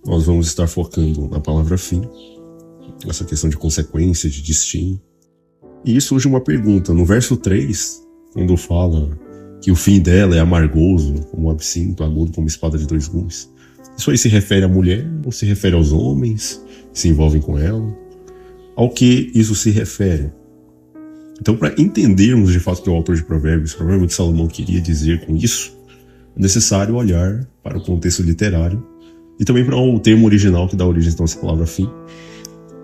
nós vamos estar focando na palavra fim, essa questão de consequência, de destino. E surge uma pergunta, no verso 3, quando fala que o fim dela é amargoso, como um absinto, agudo como espada de dois gumes. Isso aí se refere à mulher ou se refere aos homens que se envolvem com ela? Ao que isso se refere? Então, para entendermos de fato o que o autor de Provérbios, provavelmente Salomão, queria dizer com isso, é necessário olhar para o contexto literário e também para o termo original que dá origem então, a essa palavra fim.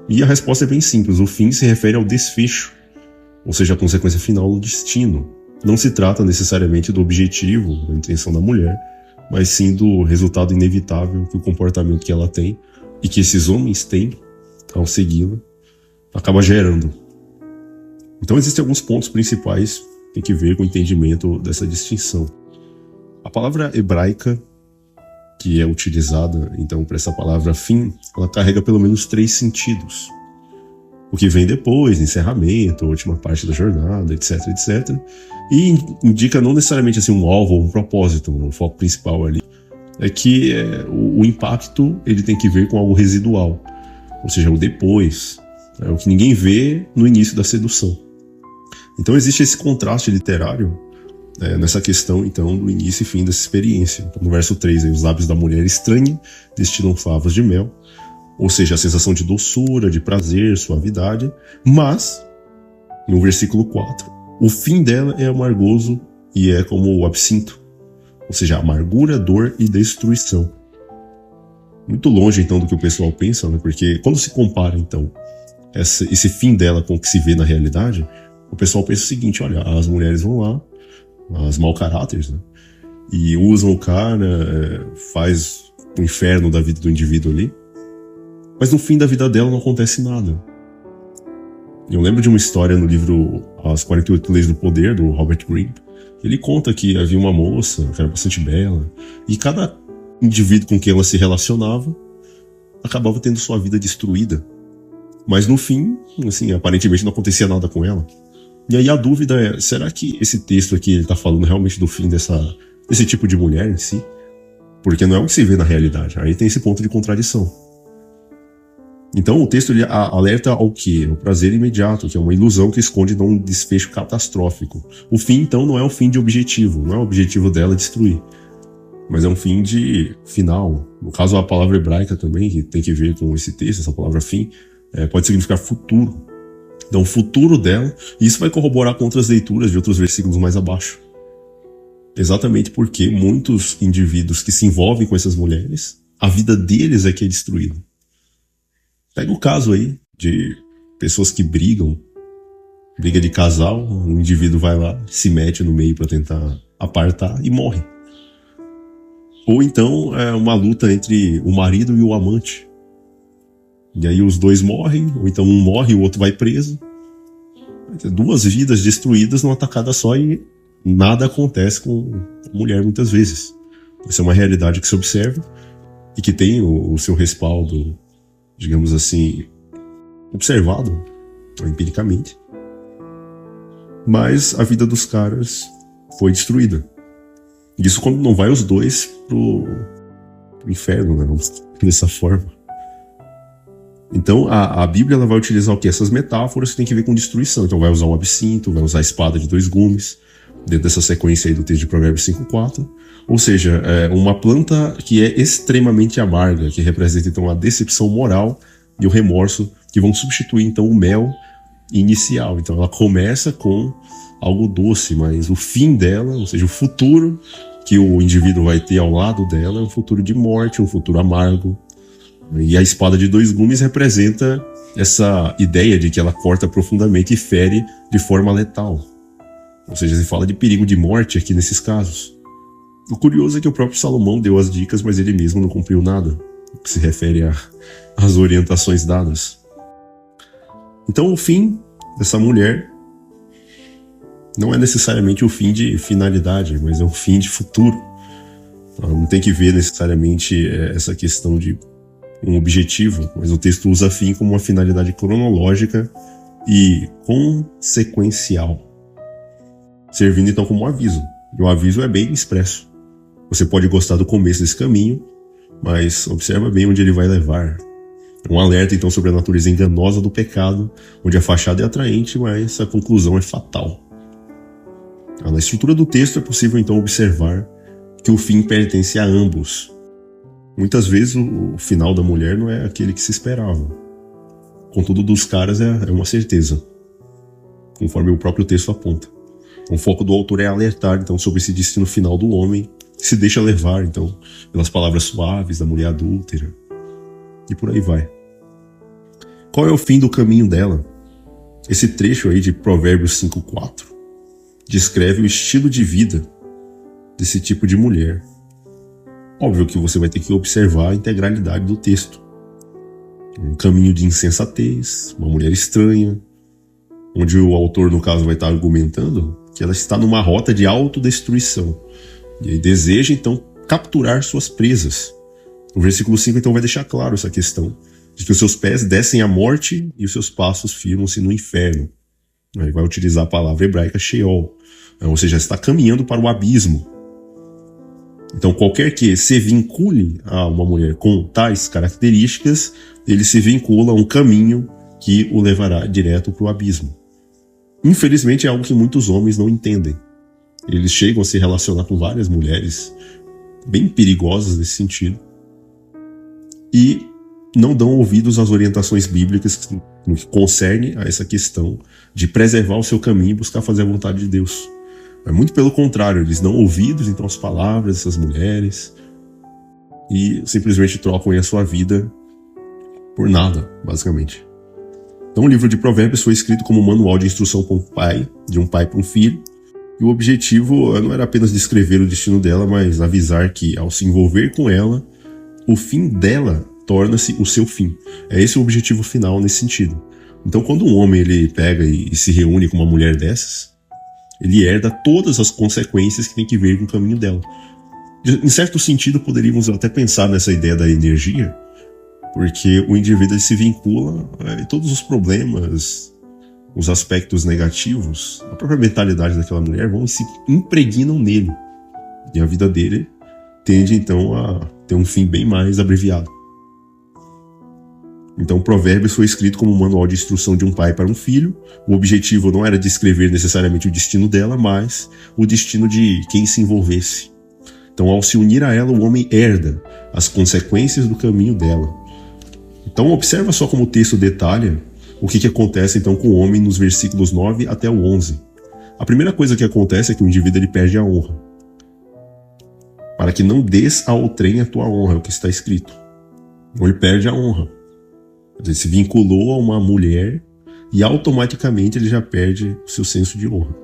E a resposta é bem simples, o fim se refere ao desfecho, ou seja, a consequência final, o destino. Não se trata necessariamente do objetivo, da intenção da mulher, mas sim do resultado inevitável que o comportamento que ela tem e que esses homens têm ao segui-la acaba gerando. Então existem alguns pontos principais que tem que ver com o entendimento dessa distinção. A palavra hebraica que é utilizada então para essa palavra fim, ela carrega pelo menos 3 sentidos. O que vem depois, encerramento, a última parte da jornada, etc, etc. E indica não necessariamente assim, um alvo ou um propósito, o foco principal ali. É que o impacto ele tem que ver com algo residual, ou seja, o depois, o que ninguém vê no início da sedução. Então existe esse contraste literário nessa questão então do início e fim dessa experiência. Então, no verso 3, aí, os lábios da mulher estranha destilam favas de mel, ou seja, a sensação de doçura, de prazer, suavidade, mas, no versículo 4, o fim dela é amargoso e é como o absinto, ou seja, amargura, dor e destruição. Muito longe, então, do que o pessoal pensa, né? Porque quando se compara, então, esse fim dela com o que se vê na realidade, o pessoal pensa o seguinte, olha, as mulheres vão lá, as mau caráteres, né? E usam o cara, faz o inferno da vida do indivíduo ali, mas no fim da vida dela não acontece nada. Eu lembro de uma história no livro As 48 Leis do Poder, do Robert Greene. Ele conta que havia uma moça que era bastante bela, e cada indivíduo com quem ela se relacionava acabava tendo sua vida destruída. Mas no fim, assim, aparentemente não acontecia nada com ela. E aí a dúvida é, será que esse texto aqui ele está falando realmente do fim desse tipo de mulher em si? Porque não é o que se vê na realidade. Aí tem esse ponto de contradição. Então o texto ele alerta ao quê? O prazer imediato, que é uma ilusão que esconde um desfecho catastrófico. O fim, então, não é o fim de objetivo, não é o objetivo dela destruir, mas é um fim de final. No caso, a palavra hebraica também, que tem que ver com esse texto, essa palavra fim, pode significar futuro. Então o futuro dela, e isso vai corroborar com outras leituras de outros versículos mais abaixo. Exatamente porque muitos indivíduos que se envolvem com essas mulheres, a vida deles é que é destruída. Pega o caso aí de pessoas que brigam, briga de casal, um indivíduo vai lá, se mete no meio para tentar apartar e morre. Ou então é uma luta entre o marido e o amante. E aí os dois morrem, ou então um morre e o outro vai preso. Vai ter 2 vidas destruídas numa tacada só e nada acontece com a mulher muitas vezes. Essa é uma realidade que se observa e que tem o seu respaldo, digamos assim, observado empiricamente. Mas a vida dos caras foi destruída. Isso quando não vai os dois pro inferno, né? Dessa forma. Então a Bíblia ela vai utilizar o quê? Essas metáforas que tem que ver com destruição. Então vai usar um absinto, vai usar a espada de 2 gumes, dentro dessa sequência aí do texto de Provérbios 5:4. Ou seja, uma planta que é extremamente amarga, que representa então a decepção moral e o remorso, que vão substituir então o mel inicial. Então ela começa com algo doce, mas o fim dela, ou seja, o futuro que o indivíduo vai ter ao lado dela é um futuro de morte, um futuro amargo. E a espada de 2 gumes representa essa ideia de que ela corta profundamente e fere de forma letal. Ou seja, se fala de perigo de morte aqui nesses casos. O curioso é que o próprio Salomão deu as dicas, mas ele mesmo não cumpriu nada, no que se refere às orientações dadas. Então o fim dessa mulher não é necessariamente o fim de finalidade, mas é um fim de futuro. Não tem que ver necessariamente essa questão de um objetivo, mas o texto usa fim como uma finalidade cronológica e consequencial, servindo então como um aviso. E o aviso é bem expresso. Você pode gostar do começo desse caminho, mas observa bem onde ele vai levar. É um alerta então sobre a natureza enganosa do pecado, onde a fachada é atraente, mas a conclusão é fatal. Na estrutura do texto é possível então observar que o fim pertence a ambos. Muitas vezes o final da mulher não é aquele que se esperava. Contudo, dos caras é uma certeza, conforme o próprio texto aponta. O foco do autor é alertar então sobre esse destino final do homem, que se deixa levar então pelas palavras suaves da mulher adúltera. E por aí vai. Qual é o fim do caminho dela? Esse trecho aí de Provérbios 5:4 descreve o estilo de vida desse tipo de mulher. Óbvio que você vai ter que observar a integralidade do texto. Um caminho de insensatez, uma mulher estranha, onde o autor, no caso, vai estar argumentando que ela está numa rota de autodestruição. E aí deseja, então, capturar suas presas. O versículo 5, então, vai deixar claro essa questão, de que os seus pés descem à morte e os seus passos firmam-se no inferno. Aí vai utilizar a palavra hebraica Sheol, ou seja, está caminhando para o abismo. Então, qualquer que se vincule a uma mulher com tais características, ele se vincula a um caminho que o levará direto para o abismo. Infelizmente, é algo que muitos homens não entendem. Eles chegam a se relacionar com várias mulheres bem perigosas nesse sentido e não dão ouvidos às orientações bíblicas no que concerne a essa questão de preservar o seu caminho e buscar fazer a vontade de Deus. É muito pelo contrário, eles dão ouvidos então às palavras dessas mulheres e simplesmente trocam a sua vida por nada, basicamente. Então o livro de Provérbios foi escrito como um manual de instrução para um pai, de um pai para um filho, e o objetivo não era apenas descrever o destino dela, mas avisar que ao se envolver com ela, o fim dela torna-se o seu fim. É esse o objetivo final nesse sentido. Então quando um homem ele pega e se reúne com uma mulher dessas, ele herda todas as consequências que tem que ver com o caminho dela. Em certo sentido, poderíamos até pensar nessa ideia da energia, porque o indivíduo ele se vincula a todos os problemas, os aspectos negativos, a própria mentalidade daquela mulher vão e se impregnam nele. E a vida dele tende então a ter um fim bem mais abreviado. Então, Provérbios foi escrito como um manual de instrução de um pai para um filho. O objetivo não era descrever necessariamente o destino dela, mas o destino de quem se envolvesse. Então, ao se unir a ela, o homem herda as consequências do caminho dela. Então, observa só como o texto detalha o que acontece então com o homem nos versículos 9 até o 11. A primeira coisa que acontece é que o indivíduo ele perde a honra. Para que não des ao trem a tua honra, é o que está escrito. Então, ele perde a honra. Ele se vinculou a uma mulher e automaticamente ele já perde o seu senso de honra.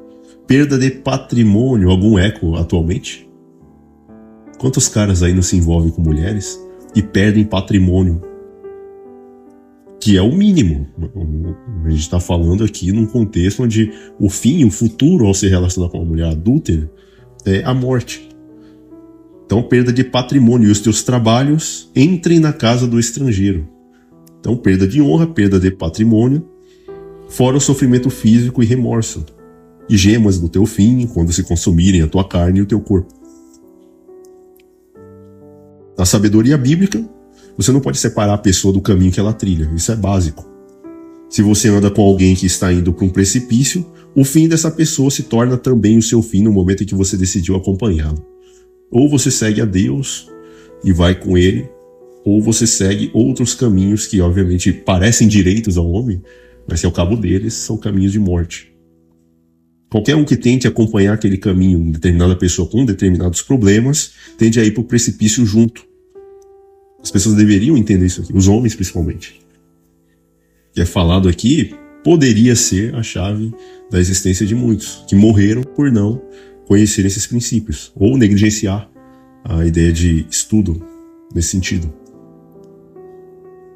Perda de patrimônio, algum eco atualmente? Quantos caras aí não se envolvem com mulheres e perdem patrimônio? Que é o mínimo. A gente está falando aqui num contexto onde o fim, o futuro ao se relacionar com uma mulher adúltera é a morte. Então, perda de patrimônio e os teus trabalhos entrem na casa do estrangeiro. Então, perda de honra, perda de patrimônio, fora o sofrimento físico e remorso, e gemas do teu fim, quando se consumirem a tua carne e o teu corpo. Na sabedoria bíblica, você não pode separar a pessoa do caminho que ela trilha, isso é básico. Se você anda com alguém que está indo para um precipício, o fim dessa pessoa se torna também o seu fim no momento em que você decidiu acompanhá-lo. Ou você segue a Deus e vai com ele, ou você segue outros caminhos que obviamente parecem direitos ao homem, mas que ao cabo deles são caminhos de morte. Qualquer um que tente acompanhar aquele caminho, determinada pessoa com determinados problemas, tende a ir para o precipício junto. As pessoas deveriam entender isso aqui, os homens principalmente. O que é falado aqui poderia ser a chave da existência de muitos, que morreram por não conhecer esses princípios, ou negligenciar a ideia de estudo nesse sentido.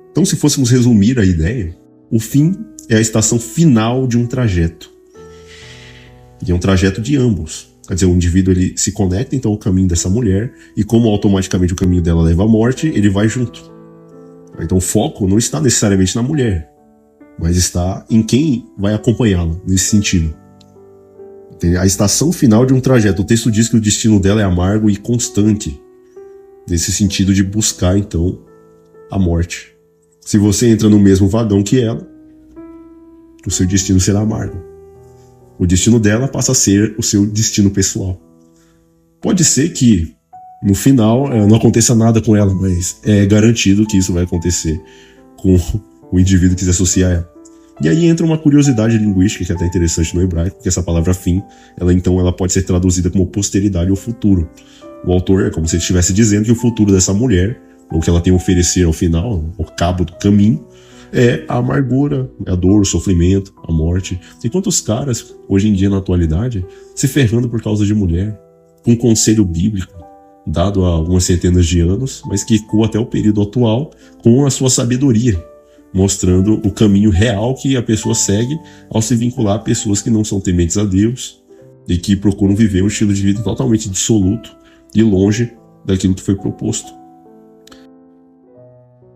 Então, se fôssemos resumir a ideia, o fim é a estação final de um trajeto. E é um trajeto de ambos. Quer dizer, o indivíduo ele se conecta então ao caminho dessa mulher e como automaticamente o caminho dela leva à morte, ele vai junto. Então o foco não está necessariamente na mulher, mas está em quem vai acompanhá-la nesse sentido. A estação final de um trajeto. O texto diz que o destino dela é amargo e constante. nesse sentido de buscar, então, a morte. Se você entra no mesmo vagão que ela, o seu destino será amargo. O destino dela passa a ser o seu destino pessoal. Pode ser que, no final, não aconteça nada com ela, mas é garantido que isso vai acontecer com o indivíduo que se associa a ela. E aí entra uma curiosidade linguística que é até interessante no hebraico, que essa palavra fim, ela pode ser traduzida como posteridade ou futuro. O autor é como se ele estivesse dizendo que o futuro dessa mulher, ou que ela tem a oferecer ao final, ao cabo do caminho, é a amargura, a dor, o sofrimento, a morte. Tem quantos caras, hoje em dia, na atualidade, se ferrando por causa de mulher, com um conselho bíblico, dado há algumas centenas de anos, mas que ecoa até o período atual com a sua sabedoria, mostrando o caminho real que a pessoa segue ao se vincular a pessoas que não são tementes a Deus e que procuram viver um estilo de vida totalmente dissoluto e longe daquilo que foi proposto.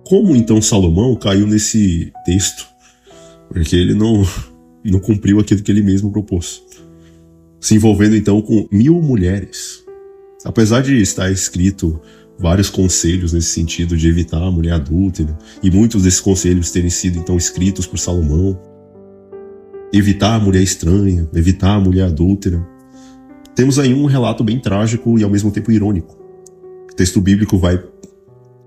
Como então Salomão caiu nesse texto? Porque ele não cumpriu aquilo que ele mesmo propôs. Se envolvendo então com 1000 mulheres. Apesar de estar escrito vários conselhos nesse sentido de evitar a mulher adúltera, e muitos desses conselhos terem sido então escritos por Salomão, evitar a mulher estranha, evitar a mulher adúltera, temos aí um relato bem trágico e ao mesmo tempo irônico. O texto bíblico vai,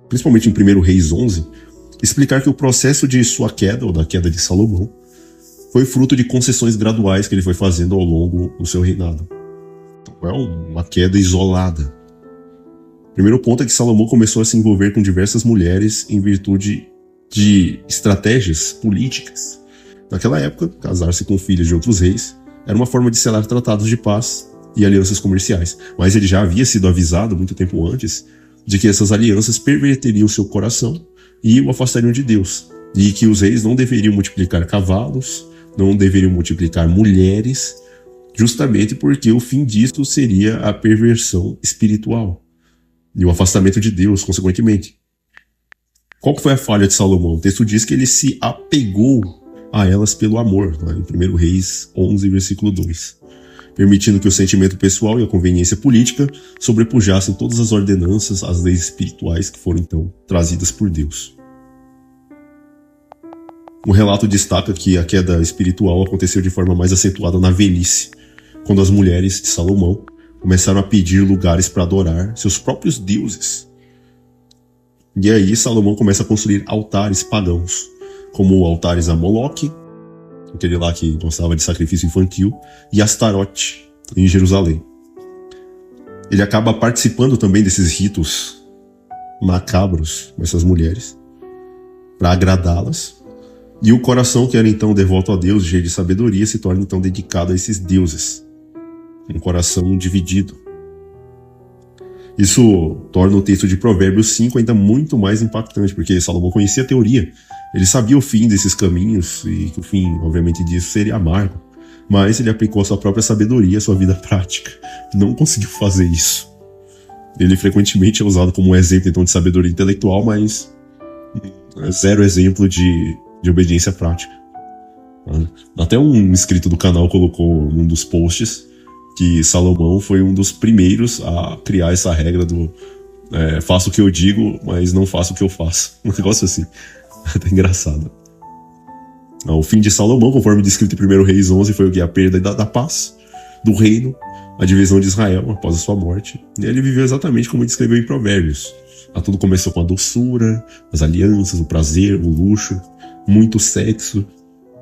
principalmente em 1 Reis 11, explicar que o processo de sua queda, ou da queda de Salomão, foi fruto de concessões graduais que ele foi fazendo ao longo do seu reinado. Então é uma queda isolada. O primeiro ponto é que Salomão começou a se envolver com diversas mulheres em virtude de estratégias políticas. Naquela época, casar-se com filhas de outros reis era uma forma de selar tratados de paz e alianças comerciais. Mas ele já havia sido avisado muito tempo antes de que essas alianças perverteriam seu coração e o afastariam de Deus. E que os reis não deveriam multiplicar cavalos, não deveriam multiplicar mulheres, justamente porque o fim disso seria a perversão espiritual e o afastamento de Deus, consequentemente. Qual que foi a falha de Salomão? O texto diz que ele se apegou a elas pelo amor, lá em 1 Reis 11, versículo 2, permitindo que o sentimento pessoal e a conveniência política sobrepujassem todas as ordenanças, as leis espirituais que foram então trazidas por Deus. O relato destaca que a queda espiritual aconteceu de forma mais acentuada na velhice, quando as mulheres de Salomão começaram a pedir lugares para adorar seus próprios deuses. E aí Salomão começa a construir altares pagãos, como altares a Moloque, aquele lá que gostava de sacrifício infantil, e Astarote, em Jerusalém. Ele acaba participando também desses ritos macabros dessas mulheres, para agradá-las, e o coração que era então devoto a Deus, cheio de sabedoria, se torna então dedicado a esses deuses. Um coração dividido. Isso torna o texto de Provérbios 5 ainda muito mais impactante, porque Salomão conhecia a teoria, ele sabia o fim desses caminhos, e que o fim, obviamente, disso seria amargo, mas ele aplicou a sua própria sabedoria, a sua vida prática, não conseguiu fazer isso. Ele frequentemente é usado como um exemplo então de sabedoria intelectual, mas é zero exemplo de obediência prática. Até um inscrito do canal colocou num dos posts que Salomão foi um dos primeiros a criar essa regra do faço o que eu digo, mas não faço o que eu faço. Um negócio assim. Até engraçado. O fim de Salomão, conforme descrito em 1 Reis 11, foi o que? A perda da paz, do reino, a divisão de Israel após a sua morte. E ele viveu exatamente como ele descreveu em Provérbios. Tudo começou com a doçura, as alianças, o prazer, o luxo, muito sexo,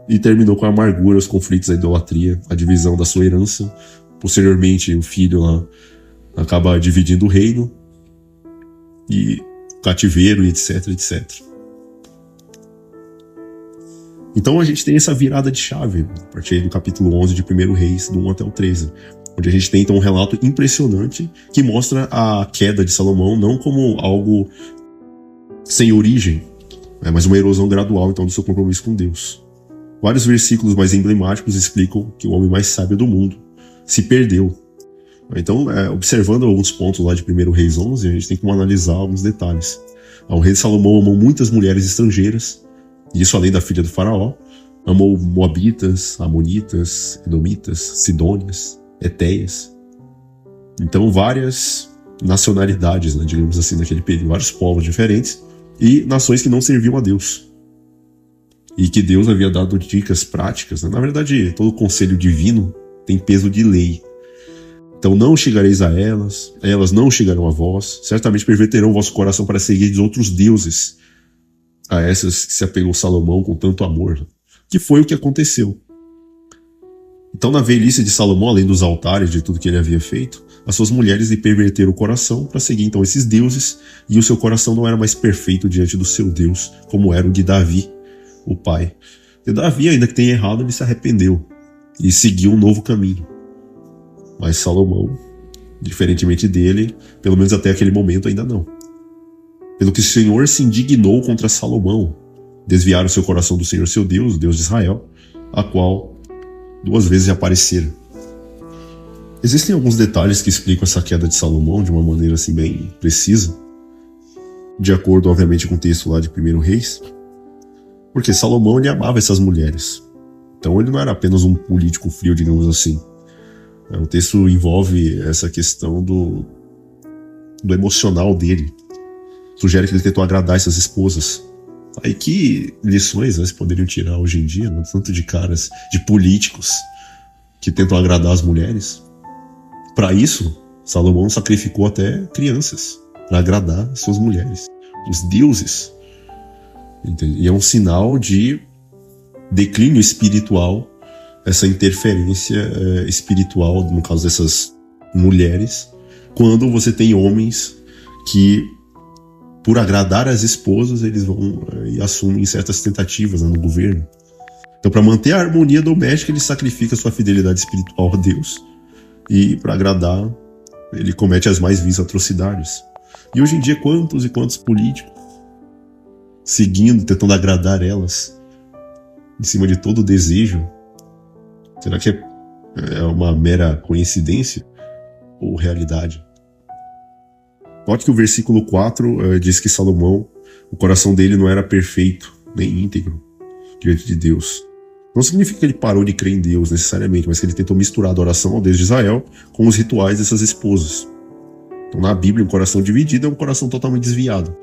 e terminou com a amargura, os conflitos, a idolatria, a divisão da sua herança. Posteriormente, o filho lá acaba dividindo o reino, e cativeiro, e etc, etc. Então a gente tem essa virada de chave, a partir do capítulo 11 de 1 Reis, do 1 até o 13, onde a gente tem então um relato impressionante que mostra a queda de Salomão não como algo sem origem, mas uma erosão gradual então do seu compromisso com Deus. Vários versículos mais emblemáticos explicam que o homem mais sábio do mundo se perdeu. Então, observando alguns pontos lá de 1 Reis 11, a gente tem como analisar alguns detalhes. O rei Salomão amou muitas mulheres estrangeiras, isso além da filha do faraó. Amou moabitas, amonitas, edomitas, sidônias, etéias. Então várias nacionalidades, né, digamos assim, naquele período, vários povos diferentes e nações que não serviam a Deus. E que Deus havia dado dicas práticas, né? Na verdade, todo conselho divino tem peso de lei. Então não chegareis a elas não chegarão a vós, certamente perverterão o vosso coração para seguir outros deuses, a essas que se apegou Salomão com tanto amor, que foi o que aconteceu. Então, na velhice de Salomão, além dos altares, de tudo que ele havia feito, as suas mulheres lhe perverteram o coração para seguir então esses deuses, e o seu coração não era mais perfeito diante do seu Deus, como era o de Davi, o pai. E Davi, ainda que tenha errado, ele se arrependeu e seguiu um novo caminho. Mas Salomão, diferentemente dele, pelo menos até aquele momento ainda não. Pelo que o Senhor se indignou contra Salomão, desviaram seu coração do Senhor seu Deus, o Deus de Israel, a qual 2 vezes apareceram. Existem alguns detalhes que explicam essa queda de Salomão de uma maneira assim bem precisa, de acordo obviamente com o texto lá de 1 Reis, porque Salomão ele amava essas mulheres. Então ele não era apenas um político frio, digamos assim. O texto envolve essa questão do emocional dele. Sugere que ele tentou agradar essas esposas. Aí que lições, né, se poderiam tirar hoje em dia, né, tanto de caras, de políticos que tentam agradar as mulheres. Para isso, Salomão sacrificou até crianças para agradar as suas mulheres, os deuses. Entende? E é um sinal de declínio espiritual, essa interferência espiritual, no caso dessas mulheres, quando você tem homens que, por agradar as esposas, eles vão e assumem certas tentativas, né, no governo. Então, para manter a harmonia doméstica, ele sacrifica sua fidelidade espiritual a Deus. E, para agradar, ele comete as mais vis atrocidades. E hoje em dia, quantos e quantos políticos, seguindo, tentando agradar elas, em cima de todo o desejo, será que é uma mera coincidência ou realidade? Note que o versículo 4 diz que Salomão, o coração dele não era perfeito, nem íntegro, diante de Deus. Não significa que ele parou de crer em Deus necessariamente, mas que ele tentou misturar a adoração ao Deus de Israel com os rituais dessas esposas. Então na Bíblia, um coração dividido é um coração totalmente desviado.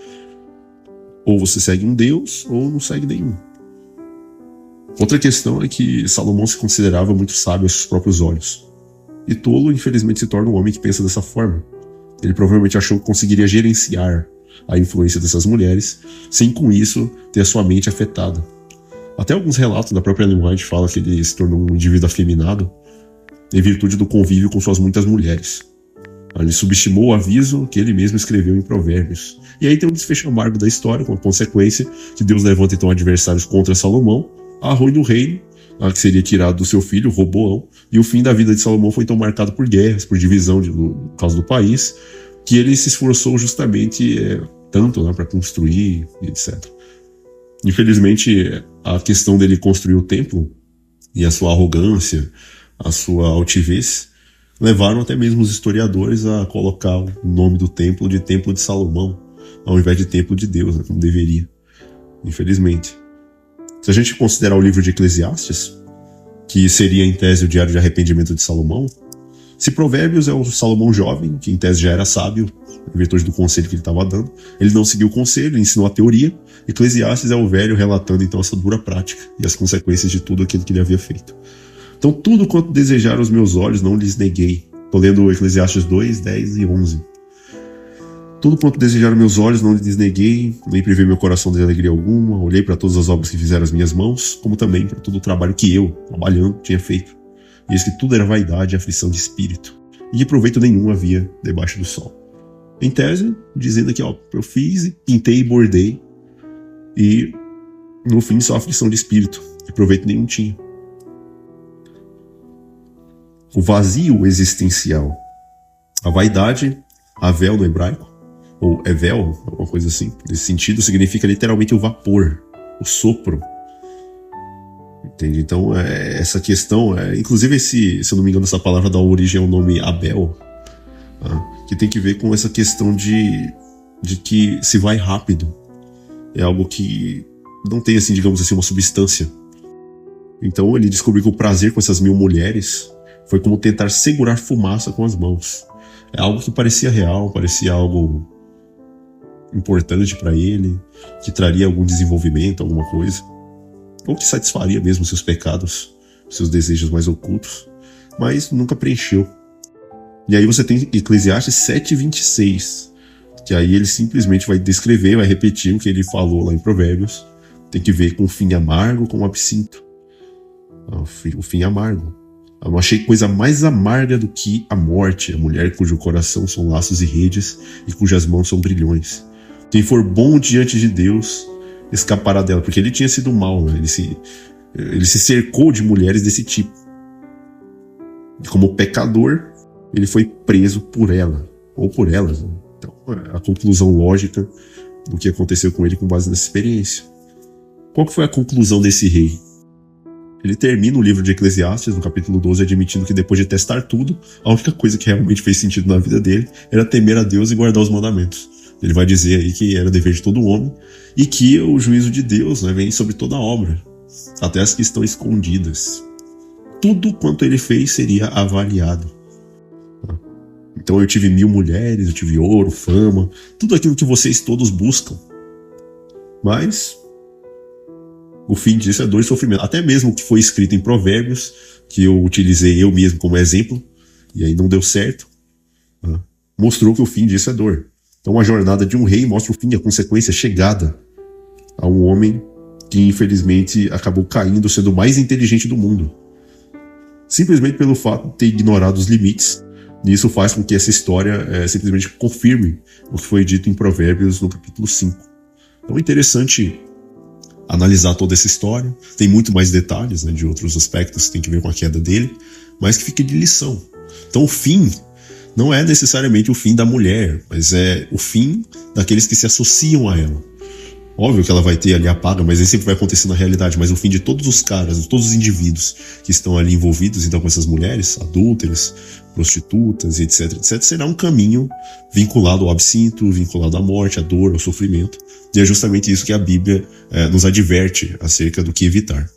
Ou você segue um Deus, ou não segue nenhum. Outra questão é que Salomão se considerava muito sábio aos seus próprios olhos. E tolo, infelizmente, se torna um homem que pensa dessa forma. Ele provavelmente achou que conseguiria gerenciar a influência dessas mulheres, sem com isso ter a sua mente afetada. Até alguns relatos da própria Ellen White falam que ele se tornou um indivíduo afeminado em virtude do convívio com suas muitas mulheres. Ele subestimou o aviso que ele mesmo escreveu em Provérbios. E aí tem um desfecho amargo da história, com a consequência que Deus levanta então adversários contra Salomão, a ruim do reino, que seria tirado do seu filho, Roboão, e o fim da vida de Salomão foi então marcado por guerras, por divisão no caso do país, que ele se esforçou justamente tanto, né, para construir, etc. Infelizmente, a questão dele construir o templo e a sua arrogância, a sua altivez, levaram até mesmo os historiadores a colocar o nome do templo de Templo de Salomão, ao invés de Templo de Deus, né, como deveria, infelizmente. Se a gente considerar o livro de Eclesiastes, que seria em tese o diário de arrependimento de Salomão, se Provérbios é o Salomão jovem, que em tese já era sábio, em virtude do conselho que ele estava dando, ele não seguiu o conselho, ensinou a teoria. Eclesiastes é o velho relatando então essa dura prática e as consequências de tudo aquilo que ele havia feito. Então tudo quanto desejaram os meus olhos não lhes neguei. Estou lendo Eclesiastes 2, 10 e 11. Tudo quanto desejaram meus olhos não lhes neguei, nem privei meu coração de alegria alguma, olhei para todas as obras que fizeram as minhas mãos, como também para todo o trabalho que eu, trabalhando, tinha feito. E eis que tudo era vaidade e aflição de espírito, e de proveito nenhum havia debaixo do sol. Em tese, dizendo aqui, eu fiz, pintei e bordei, e no fim só aflição de espírito, e proveito nenhum tinha. O vazio existencial. A vaidade, avel no hebraico, ou evel, alguma coisa assim, nesse sentido, significa literalmente o vapor, o sopro. Entende? Então, essa questão, inclusive se eu não me engano, essa palavra dá origem ao nome Abel, que tem que ver com essa questão de que se vai rápido. É algo que não tem, assim, digamos assim, uma substância. Então, ele descobriu que o prazer com essas 1000 mulheres foi como tentar segurar fumaça com as mãos. É algo que parecia real, parecia algo importante para ele, que traria algum desenvolvimento, alguma coisa, ou que satisfaria mesmo seus pecados, seus desejos mais ocultos, mas nunca preencheu. E aí você tem Eclesiastes 7:26, que aí ele simplesmente vai descrever, vai repetir o que ele falou lá em Provérbios. Tem que ver com o fim amargo, com o absinto. O fim amargo. Eu não achei coisa mais amarga do que a morte, a mulher cujo coração são laços e redes e cujas mãos são grilhões. Quem for bom diante de Deus escapará dela, porque ele tinha sido mau, né? Ele se cercou de mulheres desse tipo. E como pecador, ele foi preso por ela, ou por elas, né? Então, a conclusão lógica do que aconteceu com ele com base nessa experiência. Qual que foi a conclusão desse rei? Ele termina o livro de Eclesiastes, no capítulo 12, admitindo que depois de testar tudo, a única coisa que realmente fez sentido na vida dele era temer a Deus e guardar os mandamentos. Ele vai dizer aí que era dever de todo homem e que o juízo de Deus, né, vem sobre toda a obra, até as que estão escondidas. Tudo quanto ele fez seria avaliado. Então eu tive 1000 mulheres, eu tive ouro, fama, tudo aquilo que vocês todos buscam. Mas o fim disso é dor e sofrimento. Até mesmo o que foi escrito em Provérbios, que eu utilizei eu mesmo como exemplo, e aí não deu certo, mostrou que o fim disso é dor. Então a jornada de um rei mostra o fim, a consequência, a chegada a um homem que infelizmente acabou caindo, sendo o mais inteligente do mundo. Simplesmente pelo fato de ter ignorado os limites. E isso faz com que essa história simplesmente confirme o que foi dito em Provérbios no capítulo 5. Então é interessante analisar toda essa história. Tem muito mais detalhes, né, de outros aspectos que tem que ver com a queda dele, mas que fica de lição. Então o fim não é necessariamente o fim da mulher, mas é o fim daqueles que se associam a ela. Óbvio que ela vai ter ali a paga, mas isso sempre vai acontecer na realidade. Mas o fim de todos os caras, de todos os indivíduos que estão ali envolvidos então com essas mulheres, adúlteras, prostitutas, etc, etc, será um caminho vinculado ao absinto, vinculado à morte, à dor, ao sofrimento. E é justamente isso que a Bíblia nos adverte acerca do que evitar.